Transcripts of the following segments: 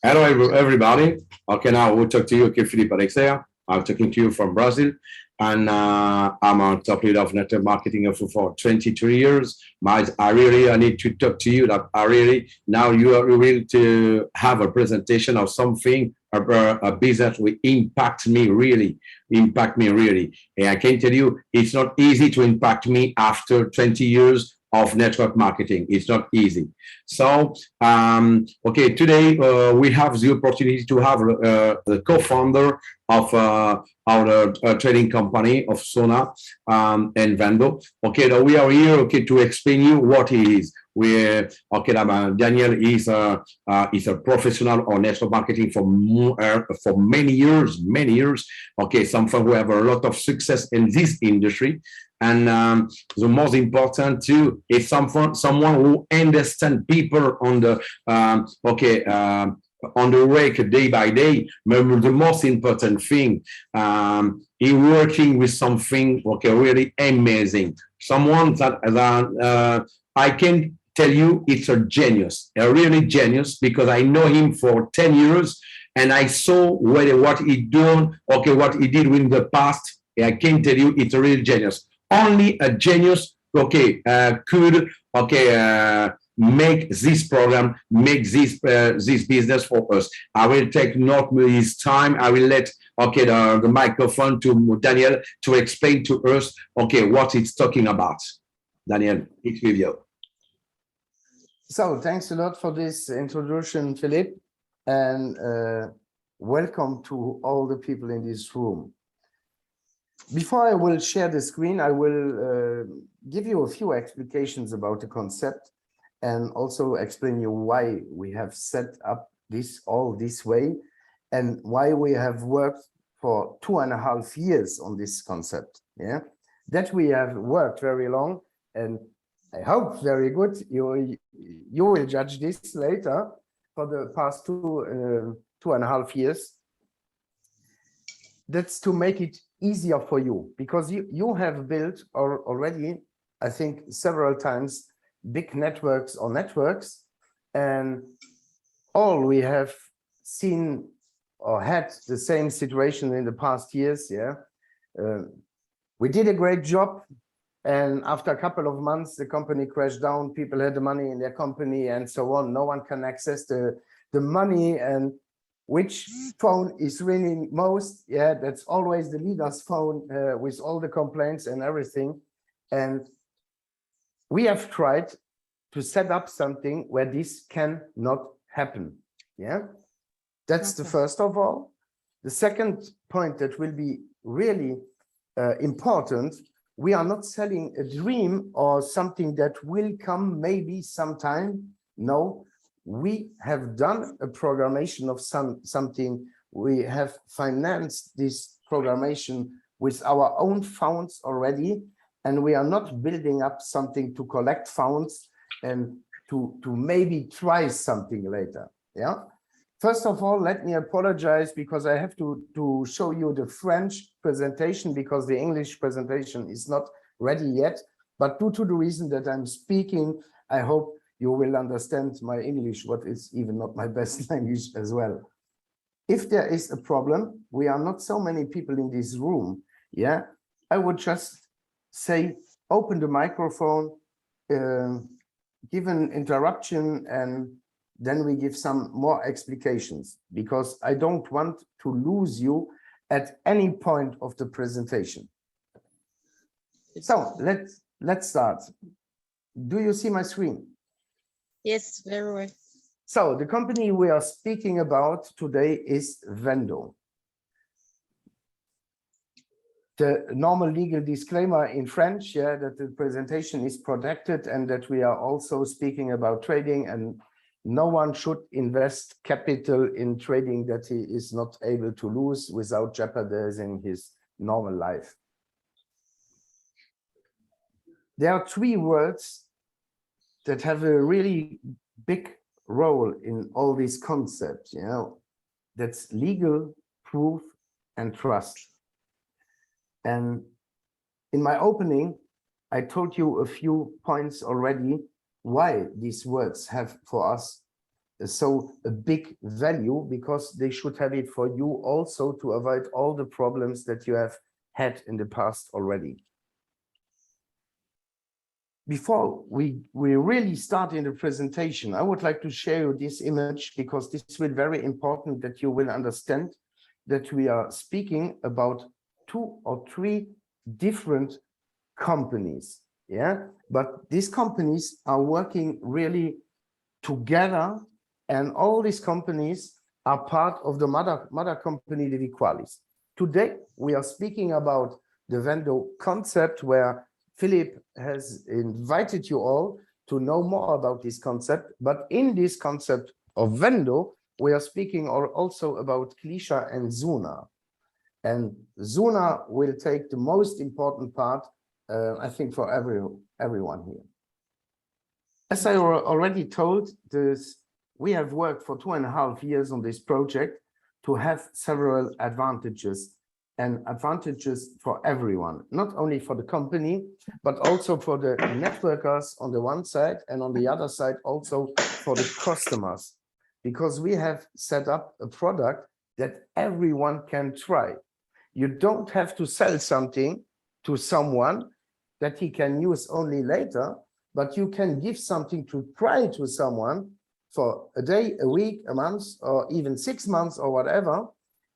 Hello, everybody. Okay, now we'll talk to you. Okay, Philippe Alexia. I'm talking to you from Brazil, and I'm a top leader of network marketing for 23 years. I need to talk to you that I really now you are ready to have a presentation of something a business will impact me really. And I can tell you, it's not easy to impact me after 20 years of network marketing. It's not easy. So, okay, today we have the opportunity to have the co-founder of our trading company of Sona and Vendo. Okay, now we are here, okay, to explain you what it is. Okay, Daniel is a professional on network marketing for many years. Okay, someone who have a lot of success in this industry. And the most important too is someone who understands people on the on the work day by day. Maybe the most important thing, he working with something okay really amazing. Someone that I can tell you it's a genius, a really genius, because I know him for 10 years and I saw what he done, okay, what he did in the past. I can tell you it's a real genius. Only a genius, okay, could, okay, make this program, make this business for us. I will take not his time. I will let, okay, the microphone to Daniel to explain to us, okay, what it's talking about. Daniel, it's with you. So thanks a lot for this introduction, Philippe, and welcome to all the people in this room. Before I will share the screen, I will give you a few explications about the concept and also explain you why we have set up this all this way and why we have worked for 2.5 years on this concept. Yeah, that we have worked very long, and I hope very good. You will judge this later. For the past 2.5 years, that's to make it easier for you, because you have built already, I think, several times big networks or networks, and all we have seen or had the same situation in the past years. Yeah, we did a great job, and after a couple of months the company crashed down, people had the money in their company and so on. No one can access the money, and which phone is ringing most? Yeah, that's always the leader's phone, with all the complaints and everything. And we have tried to set up something where this cannot happen. Yeah, that's the first of all. The second point that will be really important: we are not selling a dream or something that will come maybe sometime. No, we have done a programmation of something. We have financed this programmation with our own funds already, and we are not building up something to collect funds and to maybe try something later. Yeah. First of all, let me apologize because I have to show you the French presentation because the English presentation is not ready yet. But due to the reason that I'm speaking, I hope you will understand my English, what is even not my best language as well. If there is a problem, we are not so many people in this room. Yeah, I would just say, open the microphone, give an interruption, and then we give some more explications, because I don't want to lose you at any point of the presentation. So let's start. Do you see my screen? Yes, very well. So the company we are speaking about today is Vendo. The normal legal disclaimer in French, yeah, that the presentation is protected and that we are also speaking about trading, and no one should invest capital in trading that he is not able to lose without jeopardizing his normal life. There are 3 words that have a really big role in all these concepts, you know. That's legal, proof, and trust. And in my opening, I told you a few points already why these words have for us so a big value, because they should have it for you also to avoid all the problems that you have had in the past already. Before we really start in the presentation, I would like to share you this image, because this will be very important that you will understand that we are speaking about 2 or 3 different companies. Yeah, but these companies are working really together, and all these companies are part of the mother company, the Equalis. Today, we are speaking about the Vendo concept, where Philip has invited you all to know more about this concept. But in this concept of Vendo, we are speaking also about Clicha and Suna. And Suna will take the most important part, I think, for everyone here. As I already told, we have worked for 2.5 years on this project to have several advantages, and advantages for everyone, not only for the company, but also for the networkers on the one side, and on the other side also for the customers, because we have set up a product that everyone can try. You don't have to sell something to someone that he can use only later, but you can give something to try to someone for a day, a week, a month, or even 6 months or whatever.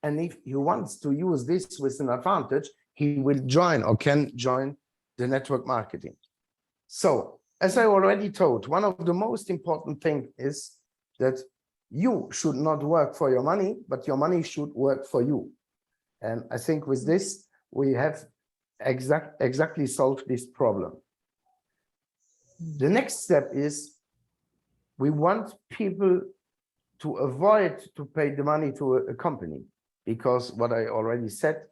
And if he wants to use this with an advantage, he will join or can join the network marketing. So, as I already told, one of the most important things is that you should not work for your money, but your money should work for you. And I think with this, we have exactly solved this problem. The next step is we want people to avoid to pay the money to a company, because what I already said,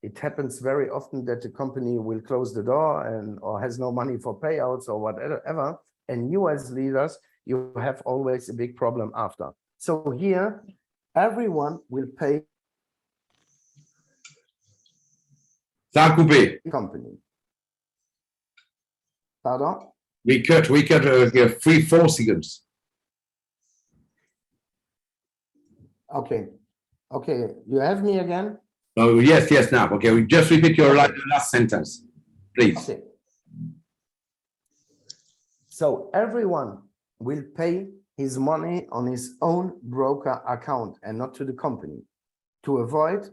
it happens very often that the company will close the door or has no money for payouts or whatever. And you as leaders, you have always a big problem after. So here, everyone will pay Ça a coupé. the company. Pardon? We cut 3-4 seconds. Okay. Okay, you have me again? Oh, yes, now. Okay, we just repeat your last sentence, please. Okay. So everyone will pay his money on his own broker account and not to the company, to avoid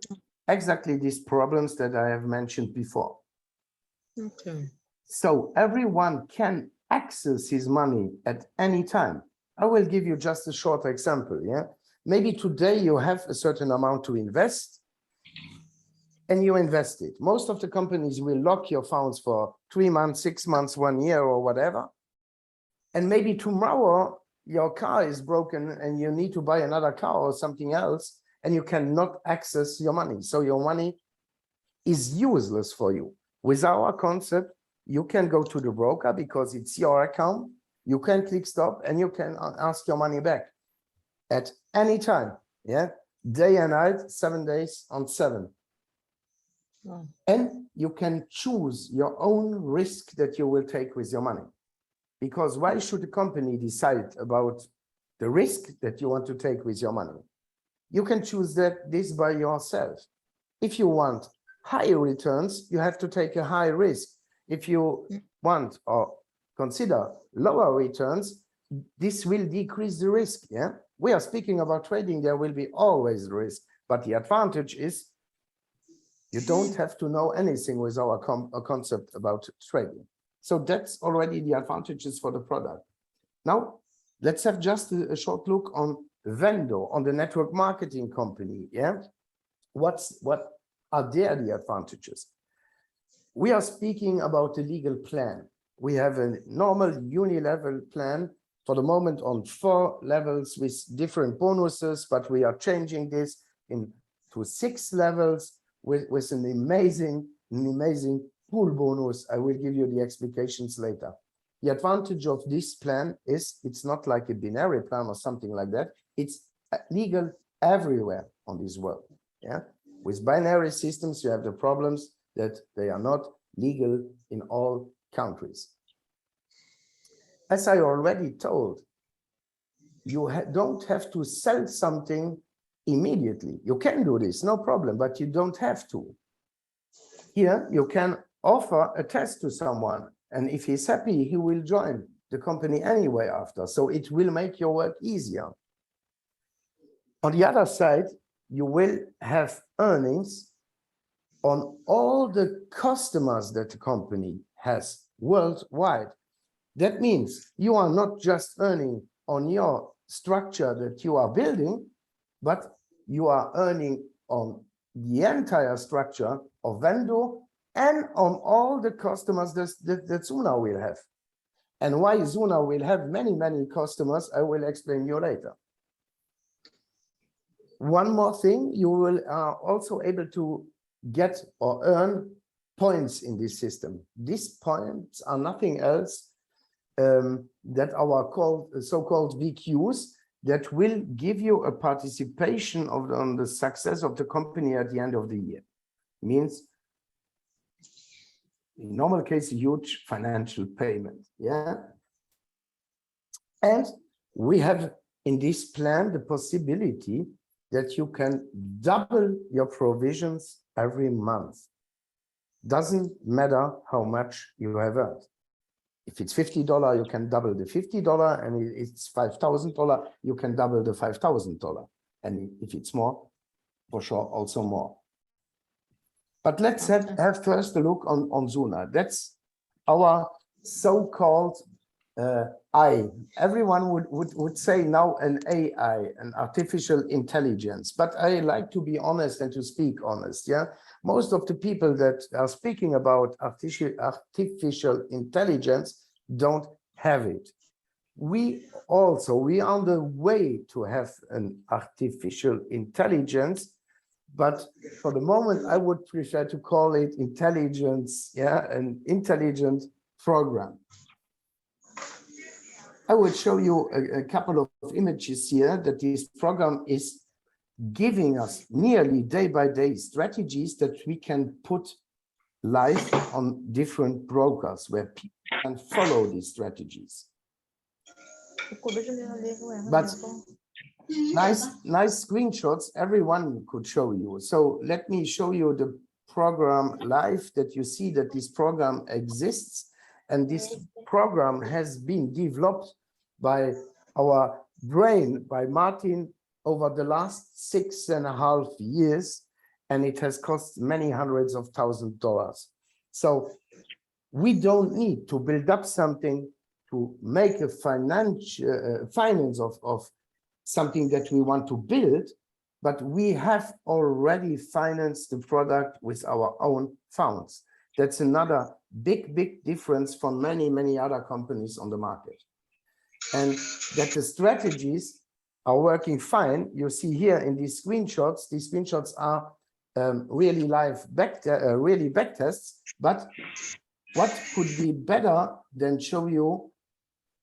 exactly these problems that I have mentioned before. Okay. So everyone can access his money at any time. I will give you just a short example. Yeah, maybe today you have a certain amount to invest, and you invest it. Most of the companies will lock your funds for 3 months, 6 months, 1 year, or whatever. And maybe tomorrow your car is broken and you need to buy another car or something else, and you cannot access your money. So your money is useless for you. With our concept, you can go to the broker because it's your account. You can click stop and you can ask your money back at any time. Yeah, day and night, 7 days on 7. Wow. And you can choose your own risk that you will take with your money. Because why should a company decide about the risk that you want to take with your money? You can choose this by yourself. If you want higher returns, you have to take a high risk. If you want or consider lower returns, this will decrease the risk. Yeah, we are speaking about trading. There will be always risk, but the advantage is you don't have to know anything with our concept about trading. So that's already the advantages for the product. Now, let's have just a short look on Vendo, on the network marketing company. Yeah, what are the advantages? We are speaking about the legal plan. We have a normal unilevel plan for the moment on 4 levels with different bonuses, but we are changing this to 6 levels with an amazing pool bonus. I will give you the explications later. The advantage of this plan is it's not like a binary plan or something like that. It's legal everywhere on this world. Yeah, with binary systems, you have the problems that they are not legal in all countries. As I already told, you don't have to sell something immediately. You can do this, no problem, but you don't have to. Here, you can offer a test to someone, and if he's happy, he will join the company anyway after. So it will make your work easier. On the other side, you will have earnings on all the customers that the company has worldwide. That means you are not just earning on your structure that you are building, but you are earning on the entire structure of Vendo and on all the customers that Suna will have. And why Suna will have many, many customers, I will explain you later. One more thing, you will also able to get or earn points in this system. These points are nothing else that our so-called VQs that will give you a participation on the success of the company at the end of the year. Means, in normal case, a huge financial payment. Yeah. And we have in this plan the possibility that you can double your provisions every month. Doesn't matter how much you have earned. If it's $50, you can double the $50, and if it's $5,000, you can double the $5,000. And if it's more, for sure, also more. But let's have first a look on Suna. That's our so-called I. Everyone would say now an AI, an artificial intelligence. But I like to be honest and to speak honest. Yeah, most of the people that are speaking about artificial intelligence don't have it. We are on the way to have an artificial intelligence, but for the moment, I would prefer to call it intelligence, yeah, an intelligent program. I will show you a couple of images here that this program is giving us nearly day by day strategies that we can put live on different brokers where people can follow these strategies. But nice screenshots everyone could show you. So let me show you the program live, that you see that this program exists, and this program has been developed by our brain, by Martin, over the last 6.5 years, and it has cost many hundreds of thousands of dollars. So we don't need to build up something to make a finance of something that we want to build, but we have already financed the product with our own funds. That's another big difference from many other companies on the market. And that the strategies are working fine. You see here in these screenshots are really live back tests. But what could be better than show you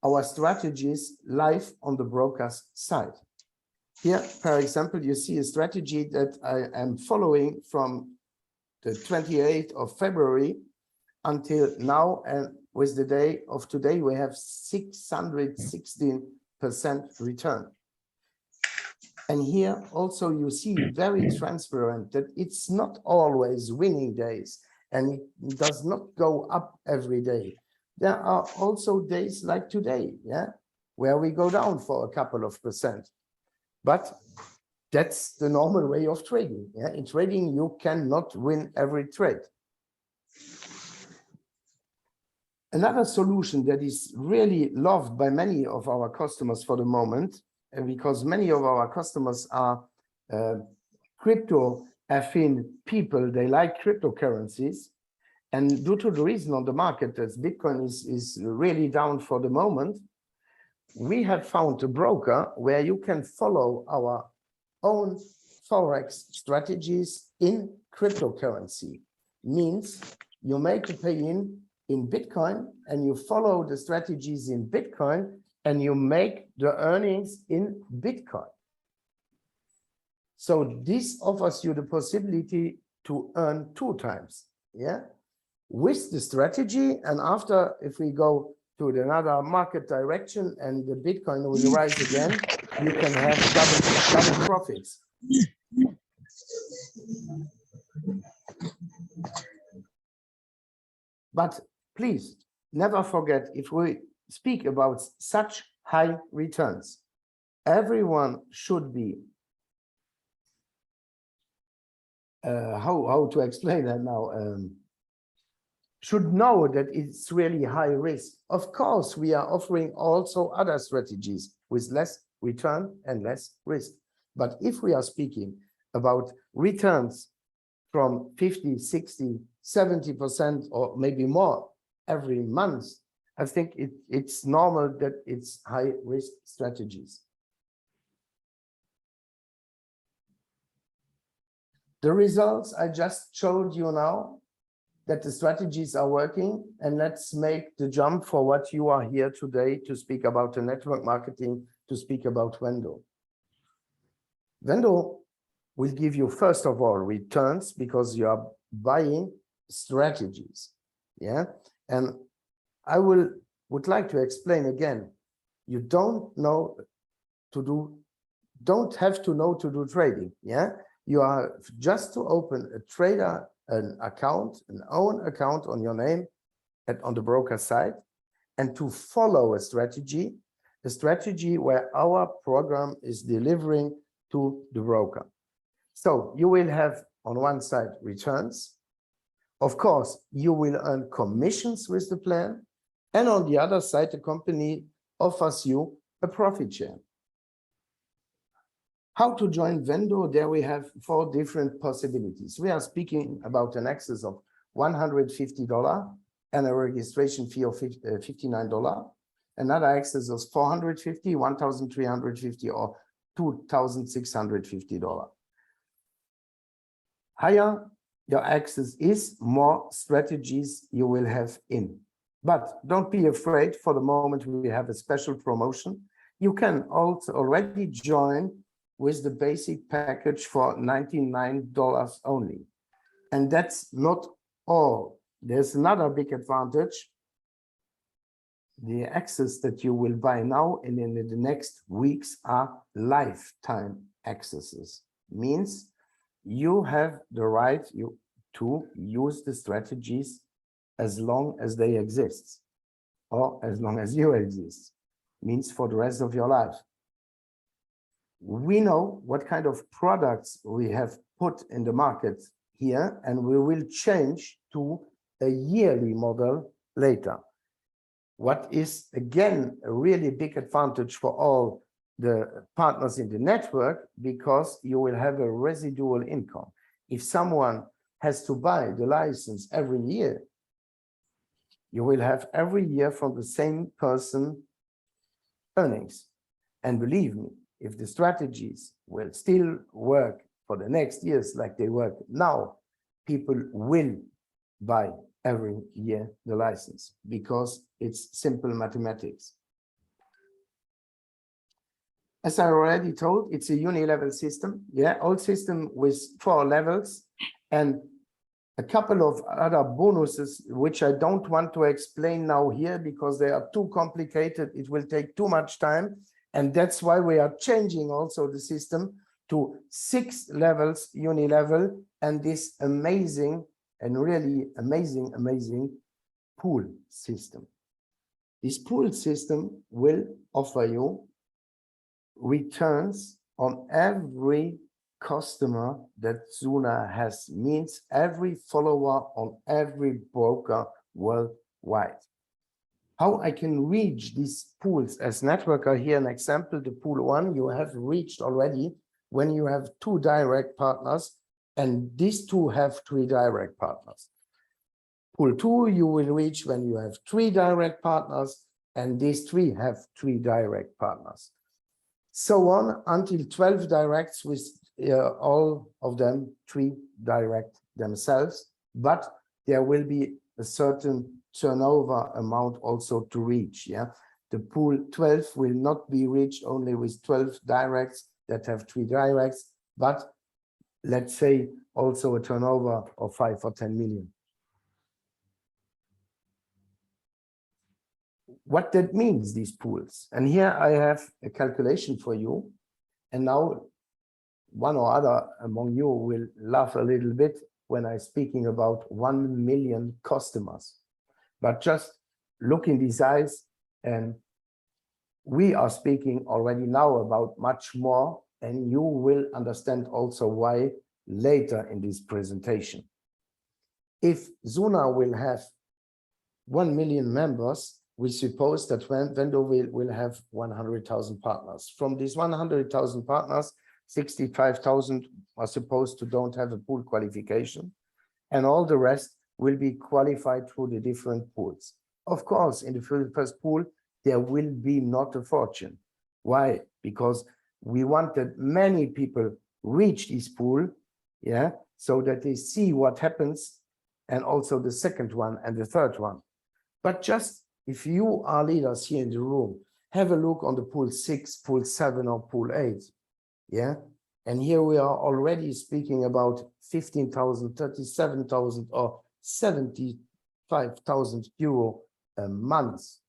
our strategies live on the broker's side? Here, for example, you see a strategy that I am following from the 28th of February until now, and with the day of today, we have 616% return. And here also you see very transparent that it's not always winning days, and it does not go up every day. There are also days like today, yeah, where we go down for a couple of percent. But that's the normal way of trading. Yeah? In trading, you cannot win every trade. Another solution that is really loved by many of our customers for the moment, and because many of our customers are crypto-affine people, they like cryptocurrencies. And due to the reason on the market that Bitcoin is really down for the moment, we have found a broker where you can follow our own Forex strategies in cryptocurrency. Means you make a pay-in Bitcoin and you follow the strategies in Bitcoin and you make the earnings in Bitcoin. So this offers you the possibility to earn 2 times, yeah, with the strategy. And after, if we go to another market direction and the Bitcoin will rise again, you can have double profits. But please never forget, if we speak about such high returns, everyone should be how to explain that now, should know that it's really high risk. Of course, we are offering also other strategies with less return and less risk. But if we are speaking about returns from 50, 60, 70% or maybe more every month, I think it's normal that it's high risk strategies. The results I just showed you now, that the strategies are working, and let's make the jump for what you are here today to speak about the network marketing, to speak about Vendo. Vendo will give you, first of all, returns because you are buying strategies. Yeah, and I would like to explain again, you don't have to know to do trading. Yeah, you are just to open a trader an own account on your name on the broker side, and to follow a strategy where our program is delivering to the broker. So you will have on one side returns. Of course, you will earn commissions with the plan. And on the other side, the company offers you a profit share. How to join Vendo? There we have 4 different possibilities. We are speaking about an access of $150 and a registration fee of $59. Another access of $450, $1,350, or $2,650. Higher your access is, more strategies you will have in. But don't be afraid. For the moment, we have a special promotion. You can also already join with the basic package for $99 only. And that's not all. There's another big advantage. The access that you will buy now and in the next weeks are lifetime accesses. Means you have the right to use the strategies as long as they exist, or as long as you exist. Means for the rest of your life. We know what kind of products we have put in the market here, and we will change to a yearly model later. What is, again, a really big advantage for all the partners in the network, because you will have a residual income. If someone has to buy the license every year, you will have every year from the same person earnings. And believe me, if the strategies will still work for the next years like they work now, people will buy every year the license because it's simple mathematics. As I already told, it's a uni-level system. Yeah, old system with 4 levels and a couple of other bonuses, which I don't want to explain now here because they are too complicated. It will take too much time. And that's why we are changing also the system to 6 levels, uni-level, and this amazing and really amazing pool system. This pool system will offer you returns on every customer that Suna has, means every follower on every broker worldwide. How I can reach these pools as networker, here an example, the pool 1 you have reached already when you have 2 direct partners, and these 2 have 3 direct partners. Pool 2 you will reach when you have 3 direct partners, and these 3 have 3 direct partners. So on until 12 directs with all of them 3 direct themselves, but there will be a certain turnover amount also to reach. Yeah, the pool 12 will not be reached only with 12 directs that have 3 directs, but let's say also a turnover of 5 or 10 million. what that means, these pools. And here I have a calculation for you. And now one or other among you will laugh a little bit when I'm speaking about 1 million customers. But just look in these eyes, and we are speaking already now about much more, and you will understand also why later in this presentation. If Suna will have 1 million members, we suppose that Vendo will have 100,000 partners. From these 100,000 partners, 65,000 are supposed to don't have a pool qualification, and all the rest will be qualified through the different pools. Of course, in the first pool, there will be not a fortune. Why? Because we want that many people reach this pool, yeah, so that they see what happens, and also the second one and the third one. But just if you are leaders here in the room, have a look on the pool 6, pool 7, or pool 8. Yeah. And here we are already speaking about 15,000, 37,000, or 75,000 euro a month.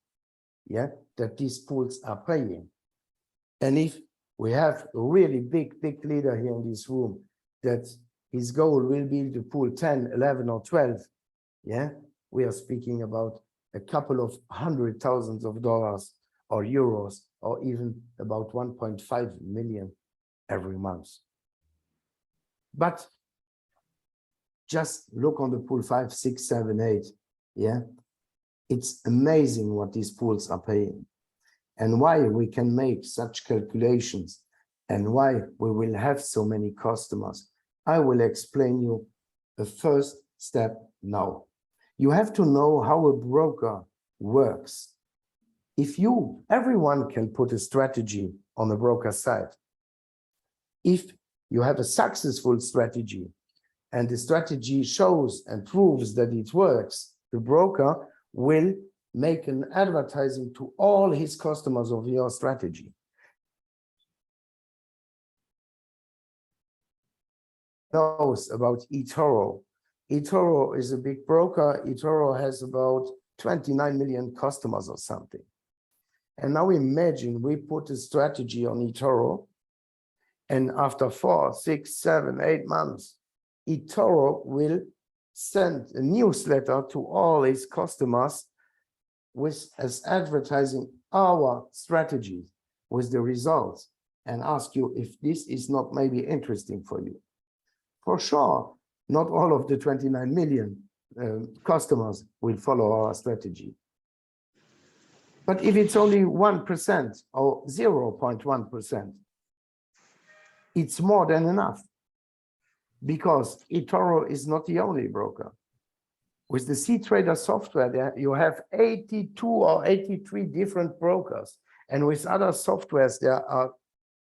Yeah. That these pools are paying. And if we have a really big leader here in this room, that his goal will be the pool 10, 11, or 12. Yeah. We are speaking about a couple of $100,000 or euros, or even about 1.5 million every month. But just look on the pool 5, 6, 7, 8. Yeah, it's amazing what these pools are paying, and why we can make such calculations, and why we will have so many customers. I will explain you the first step now. You have to know how a broker works. If everyone can put a strategy on the broker side. If you have a successful strategy and the strategy shows and proves that it works, the broker will make an advertising to all his customers of your strategy. Knows about eToro. eToro is a big broker. eToro has about 29 million customers or something. And now imagine we put a strategy on eToro, and after 4, 6, 7, 8 months, eToro will send a newsletter to all its customers as advertising our strategies with the results, and ask you if this is not maybe interesting for you. For sure, not all of the 29 million customers will follow our strategy. But if it's only 1% or 0.1%, it's more than enough, because eToro is not the only broker. With the CTrader software, there you have 82 or 83 different brokers, and with other softwares, there are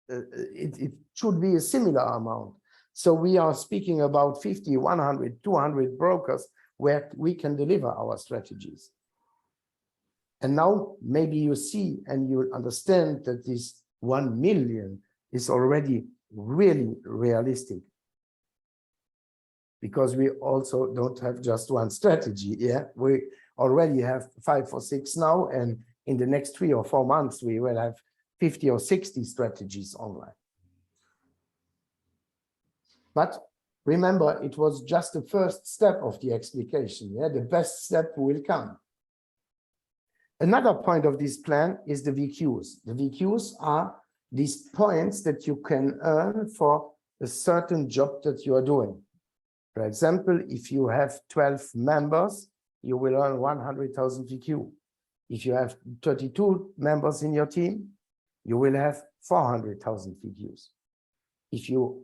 it should be a similar amount. So we are speaking about 50, 100, 200 brokers where we can deliver our strategies. And now maybe you see and you understand that this 1 million is already really realistic, because we also don't have just one strategy. Yeah, we already have 5 or 6 now, and in the next 3 or 4 months we will have 50 or 60 strategies online. But remember, it was just the first step of the explication. Yeah, the best step will come. Another point of this plan is the VQs. The VQs are these points that you can earn for a certain job that you are doing. For example, if you have 12 members, you will earn 100,000 VQ. If you have 32 members in your team, you will have 400,000 VQs. If you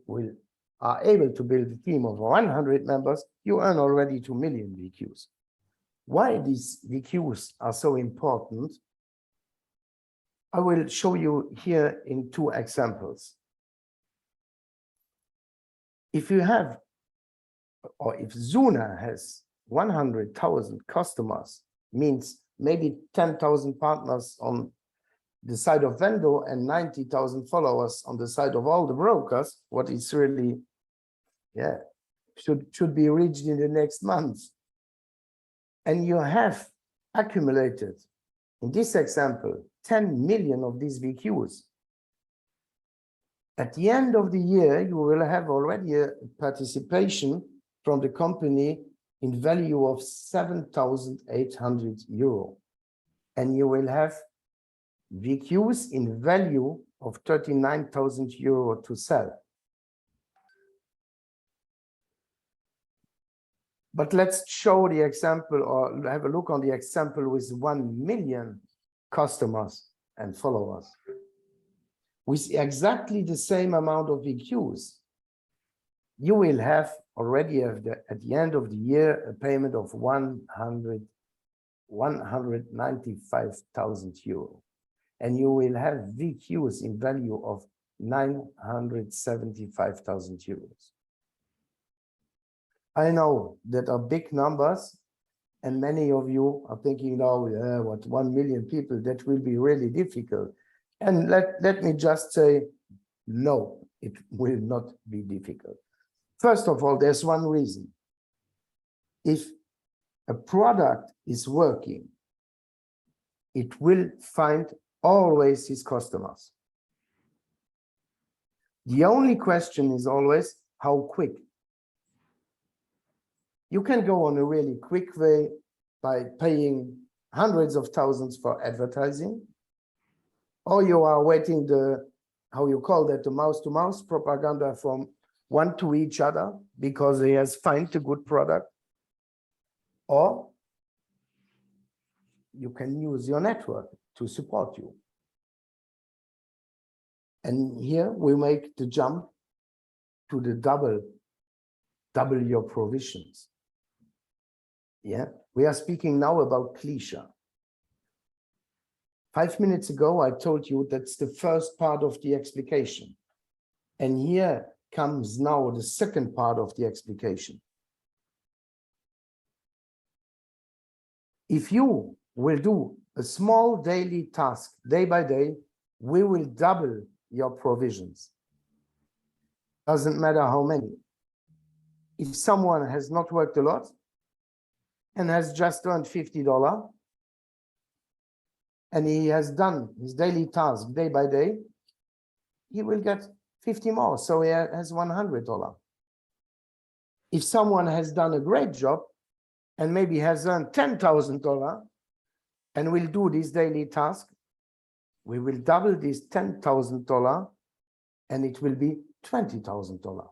are able to build a team of 100 members, you earn already 2 million VQs. Why these VQs are so important, I will show you here in 2 examples. If you have, or if Suna has 100,000 customers, means maybe 10,000 partners on the side of Vendo and 90,000 followers on the side of all the brokers, what is really, yeah, should be reached in the next months. And you have accumulated in this example, 10 million of these VQs. At the end of the year, you will have already a participation from the company in value of 7,800 euro. And you will have VQs in value of 39,000 euro to sell. But let's show the example or have a look on the example with 1 million customers and followers. With exactly the same amount of VQs, you will have already at the end of the year a payment of 195,000 euro. And you will have VQs in value of 975,000 euros. I know that are big numbers, and many of you are thinking, oh, yeah, what 1 million people, that will be really difficult. And let me just say, no, it will not be difficult. First of all, there's one reason. If a product is working, it will find always his customers. The only question is always how quick. You can go on a really quick way by paying hundreds of thousands for advertising, or you are waiting the, how you call that, the mouse-to-mouse propaganda from one to each other because he has found a good product, or you can use your network to support you. And here we make the jump to the double your provisions. Yeah, we are speaking now about Clicha. 5 minutes ago, I told you that's the first part of the explication. And here comes now the second part of the explication. If you will do a small daily task day by day, we will double your provisions. Doesn't matter how many. If someone has not worked a lot and has just earned $50, and he has done his daily task day by day, he will get 50 more, so he has $100. If someone has done a great job and maybe has earned $10,000 and will do this daily task, we will double this $10,000 and it will be $20,000.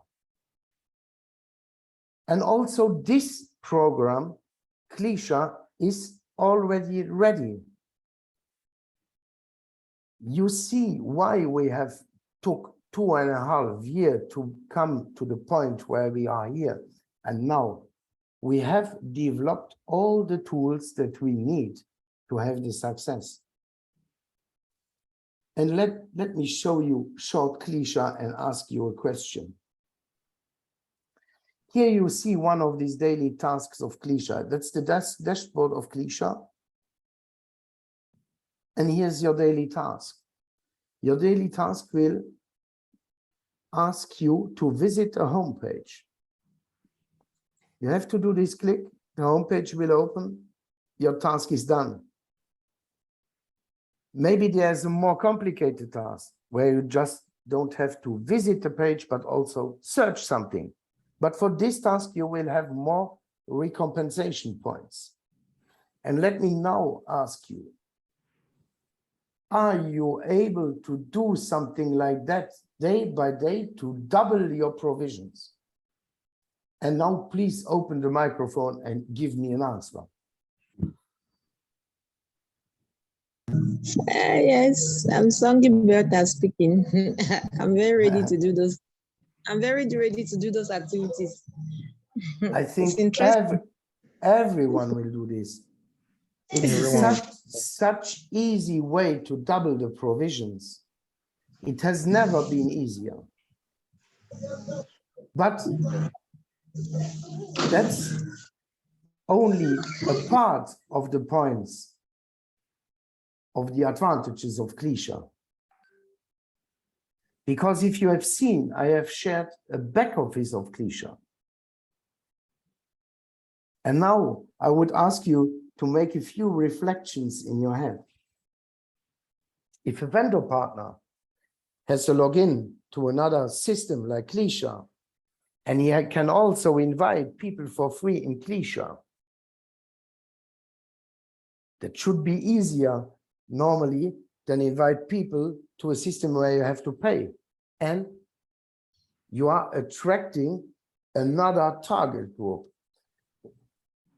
And also this program, Clicha, is already ready. You see why we have took 2.5 years to come to the point where we are here. And now we have developed all the tools that we need to have the success. And let me show you short Clicha and ask you a question. Here you see one of these daily tasks of Clicha. That's the dashboard of Clicha. And here's your daily task. Your daily task will ask you to visit a homepage. You have to do this click, the homepage will open, your task is done. Maybe there's a more complicated task where you just don't have to visit the page, but also search something. But for this task, you will have more recompensation points. And let me now ask you, are you able to do something like that day by day to double your provisions? And now please open the microphone and give me an answer. Yes, I'm Songy Bertha speaking. I'm very ready to do those. I'm very ready to do those activities. I think everyone will do this. It's such easy way to double the provisions. It has never been easier. But that's only a part of the points of the advantages of Clicha. Because if you have seen, I have shared a back office of Clicha. And now I would ask you to make a few reflections in your head. If a vendor partner has a login to another system like Clicha, and he can also invite people for free in Clicha, that should be easier normally than invite people to a system where you have to pay. And you are attracting another target group.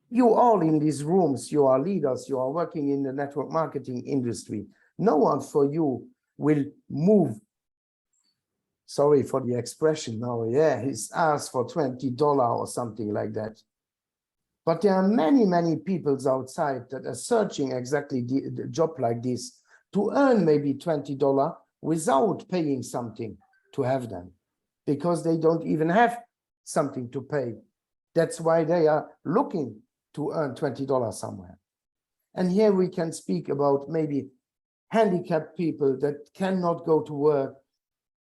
You all in these rooms, you are leaders, you are working in the network marketing industry. No one for you will move, sorry for the expression now, yeah, his ass for $20 or something like that. But there are many, many people outside that are searching exactly the job like this to earn maybe $20 without paying something to have them, because they don't even have something to pay. That's why they are looking to earn $20 somewhere. And here we can speak about maybe handicapped people that cannot go to work,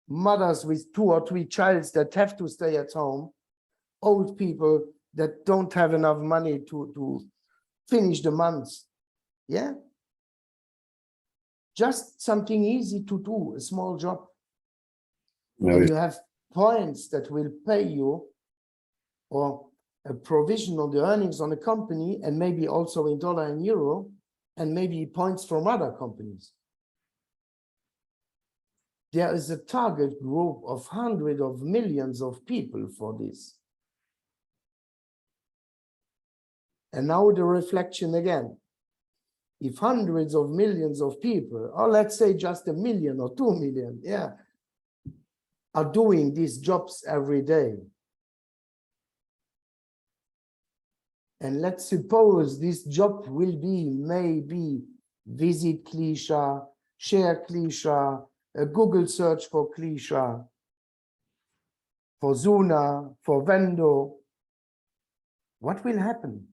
mothers with 2 or 3 children that have to stay at home, old people that don't have enough money to finish the month. Yeah. Just something easy to do, a small job. And you have points that will pay you, or a provision on the earnings on a company, and maybe also in dollar and euro, and maybe points from other companies. There is a target group of hundreds of millions of people for this. And now the reflection again. If hundreds of millions of people, or let's say just 1 million or 2 million, yeah, are doing these jobs every day. And let's suppose this job will be maybe visit Clicha, share Clicha, a Google search for Clicha, for Suna, for Vendo. What will happen?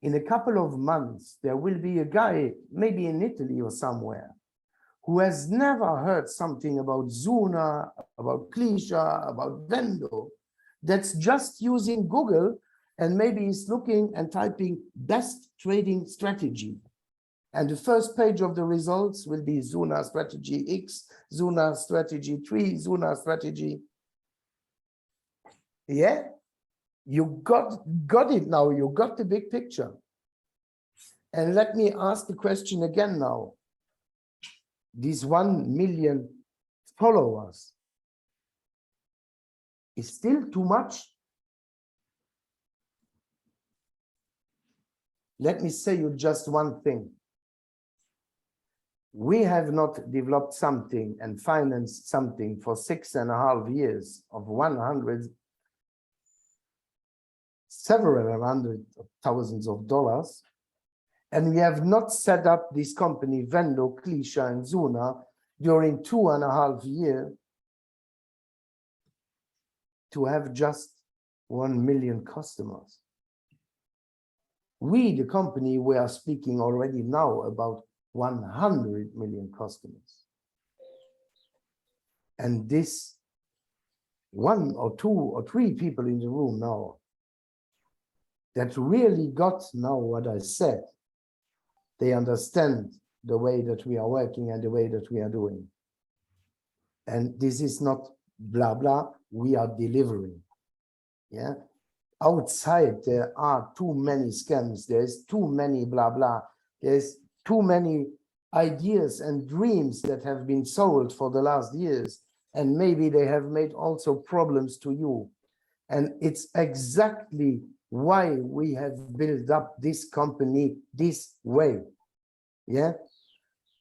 In a couple of months, there will be a guy, maybe in Italy or somewhere, who has never heard something about Suna, about Clicha, about Vendo, that's just using Google, and maybe he's looking and typing best trading strategy. And the first page of the results will be Suna strategy X, Suna strategy 3, Suna strategy. Yeah, you got it now, you got the big picture. And let me ask the question again now. These 1 million followers is still too much? Let me say you just one thing. We have not developed something and financed something for 6.5 years of several hundred thousands of dollars. And we have not set up this company, Vendo, Clicha, and Suna, during 2.5 years to have just 1 million customers. We, the company, we are speaking already now about 100 million customers. And this 1 or 2 or 3 people in the room now that really got now what I said, they understand the way that we are working and the way that we are doing. And this is not blah, blah, we are delivering. Yeah. Outside, there are too many scams. There's too many blah, blah. There's too many ideas and dreams that have been sold for the last years. And maybe they have made also problems to you. And it's exactly why we have built up this company this way. Yeah.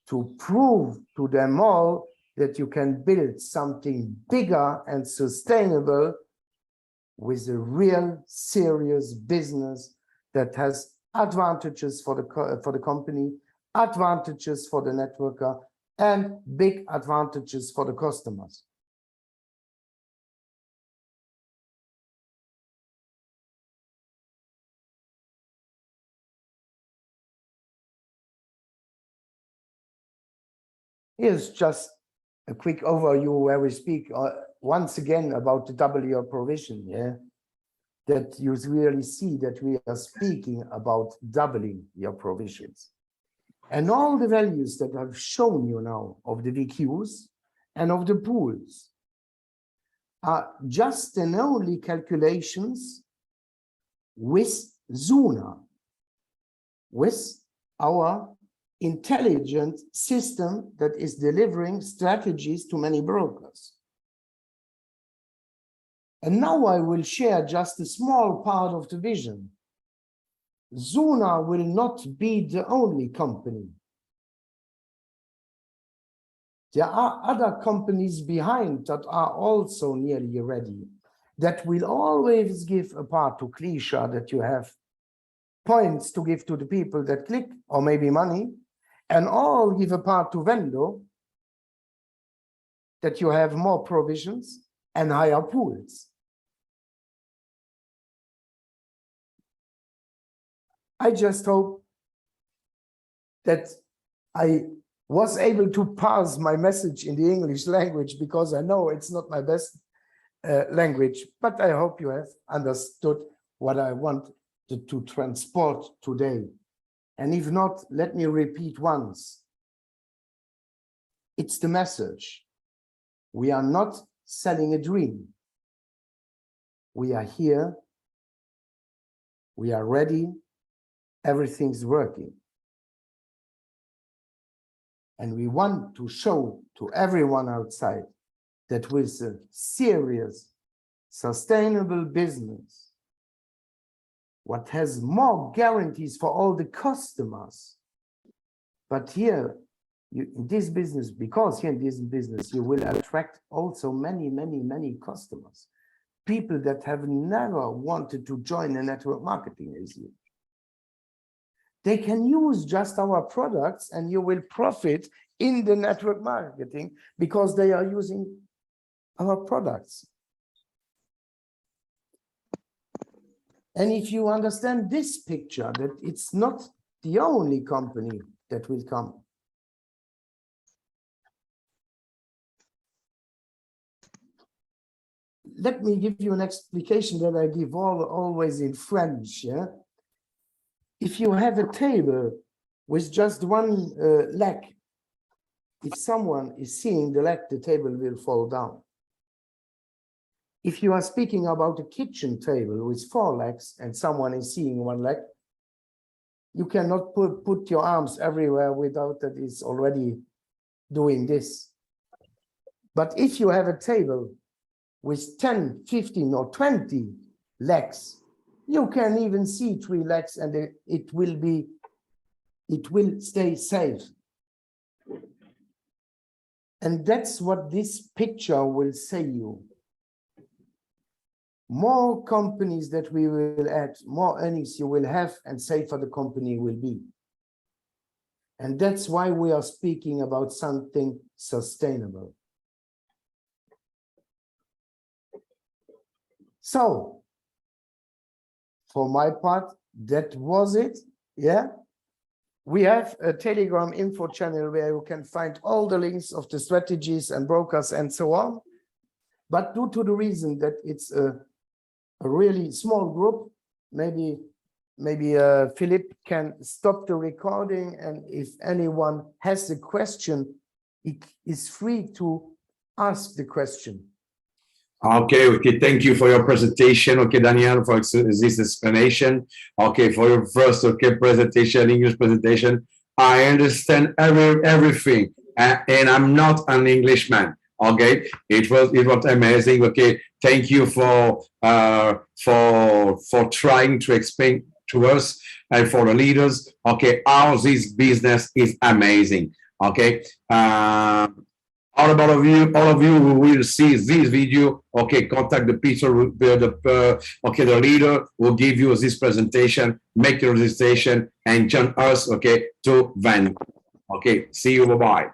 To prove to them all that you can build something bigger and sustainable with a real serious business that has advantages for the company, advantages for the networker, and big advantages for the customers. Here's just a quick overview where we speak once again about the double your provision, yeah? That you really see that we are speaking about doubling your provisions. And all the values that I've shown you now of the VQs and of the pools are just and only calculations with Suna, with our intelligent system that is delivering strategies to many brokers. And now I will share just a small part of the vision. Suna will not be the only company. There are other companies behind that are also nearly ready, that will always give a part to Clicha, that you have points to give to the people that click, or maybe money, and all give a part to Vendo, that you have more provisions and higher pools. I just hope that I was able to pass my message in the English language, because I know it's not my best language, but I hope you have understood what I wanted to transport today. And if not, let me repeat once. It's the message. We are not selling a dream. We are here. We are ready. Everything's working. And we want to show to everyone outside that with a serious, sustainable business, what has more guarantees for all the customers. But here, in this business, because here in this business, you will attract also many, many, many customers. People that have never wanted to join a network marketing as you. They can use just our products and you will profit in the network marketing because they are using our products. And if you understand this picture, that it's not the only company that will come. Let me give you an explication that I give always in French. Yeah? If you have a table with just one leg, if someone is seeing the leg, the table will fall down. If you are speaking about a kitchen table with 4 legs and someone is seeing 1 leg, you cannot put your arms everywhere without that it's already doing this. But if you have a table with 10, 15 or 20 legs, you can even see 3 legs and it will stay safe. And that's what this picture will say you. More companies that we will add, more earnings you will have, and safer the company will be. And that's why we are speaking about something sustainable. So, for my part, that was it. Yeah. We have a Telegram info channel where you can find all the links of the strategies and brokers and so on. But due to the reason that it's a really small group, maybe Philip can stop the recording, and if anyone has a question, he is free to ask the question. Okay, thank you for your presentation. Okay, Daniel, for this explanation. Okay, for your first presentation, English presentation. I understand everything, and I'm not an Englishman. Okay, it was amazing. Okay, thank you for trying to explain to us and for the leaders. Okay, how this business is amazing. Okay. All of you who will see this video, okay, contact the people, the leader will give you this presentation, make your registration, and join us, okay, to Vendo. Okay, see you, bye-bye.